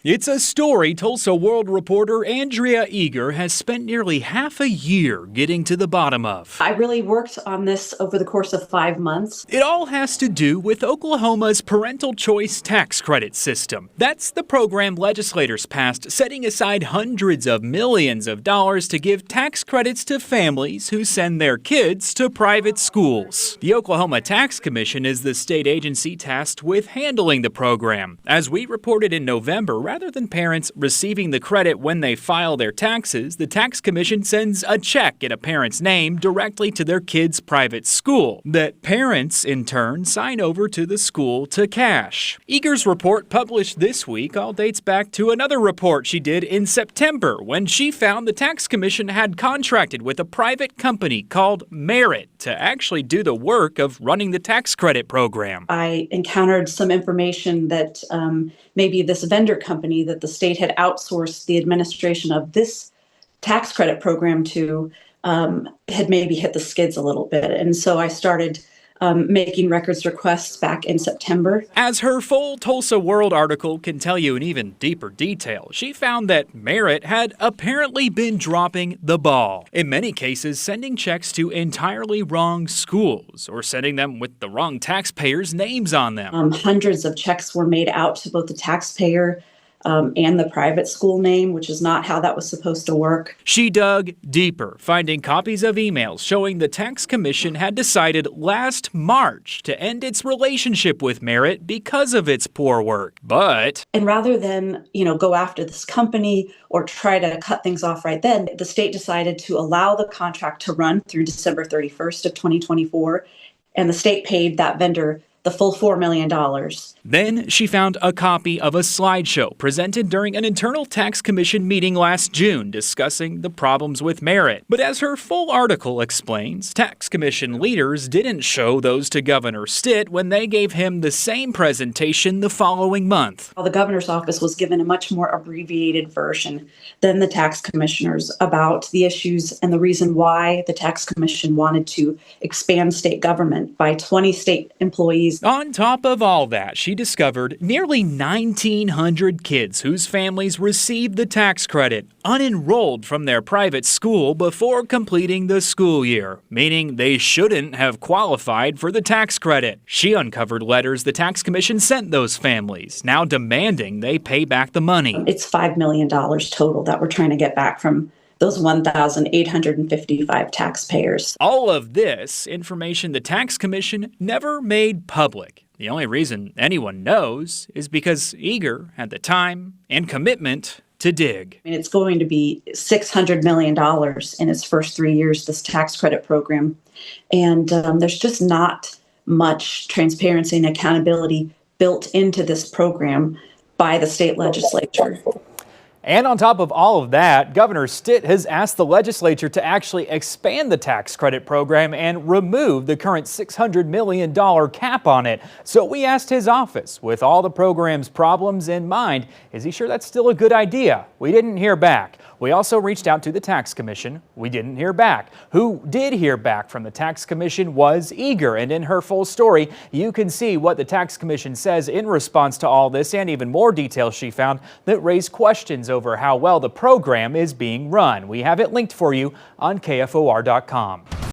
It's a story Tulsa World reporter Andrea Eager has spent nearly half a year getting to the bottom of. I really worked on this over the course of 5 months. It all has to do with Oklahoma's parental choice tax credit system. That's the program legislators passed, setting aside hundreds of millions of dollars to give tax credits to families who send their kids to private schools. The Oklahoma Tax Commission is the state agency tasked with handling the program. As we reported in November, rather than parents receiving the credit when they file their taxes, the Tax Commission sends a check in a parent's name directly to their kid's private school that parents, in turn, sign over to the school to cash. Eager's report published this week all dates back to another report she did in September when she found the Tax Commission had contracted with a private company called Merit to actually do the work of running the tax credit program. I encountered some information that maybe this vendor company that the state had outsourced the administration of this tax credit program to had maybe hit the skids a little bit. And so I started making records requests back in September. As her full Tulsa World article can tell you in even deeper detail, she found that Merit had apparently been dropping the ball. In many cases, sending checks to entirely wrong schools or sending them with the wrong taxpayers' names on them. Hundreds of checks were made out to both the taxpayer and the private school name, which is not how that was supposed to work. She dug deeper, finding copies of emails showing the Tax Commission had decided last March to end its relationship with Merit because of its poor work. And rather than, go after this company or try to cut things off right then, the state decided to allow the contract to run through December 31st of 2024, and the state paid that vendor the full $4 million. Then she found a copy of a slideshow presented during an internal tax commission meeting last June discussing the problems with Merit. But as her full article explains, tax commission leaders didn't show those to Governor Stitt when they gave him the same presentation the following month. The governor's office was given a much more abbreviated version than the tax commissioners about the issues and the reason why the tax commission wanted to expand state government by 20 state employees. On top of all that, she discovered nearly 1,900 kids whose families received the tax credit unenrolled from their private school before completing the school year, meaning they shouldn't have qualified for the tax credit. She uncovered letters the tax commission sent those families, now demanding they pay back the money. It's $5 million total that we're trying to get back from those 1,855 taxpayers. All of this information the Tax Commission never made public. The only reason anyone knows is because Eager had the time and commitment to dig. It's going to be $600 million in its first 3 years, this tax credit program. And there's just not much transparency and accountability built into this program by the state legislature. And on top of all of that, Governor Stitt has asked the legislature to actually expand the tax credit program and remove the current $600 million cap on it. So we asked his office, with all the program's problems in mind, is he sure that's still a good idea? We didn't hear back. We also reached out to the Tax Commission. We didn't hear back. Who did hear back from the Tax Commission was Eager, and in her full story, you can see what the Tax Commission says in response to all this and even more details she found that raise questions over how well the program is being run. We have it linked for you on KFOR.com.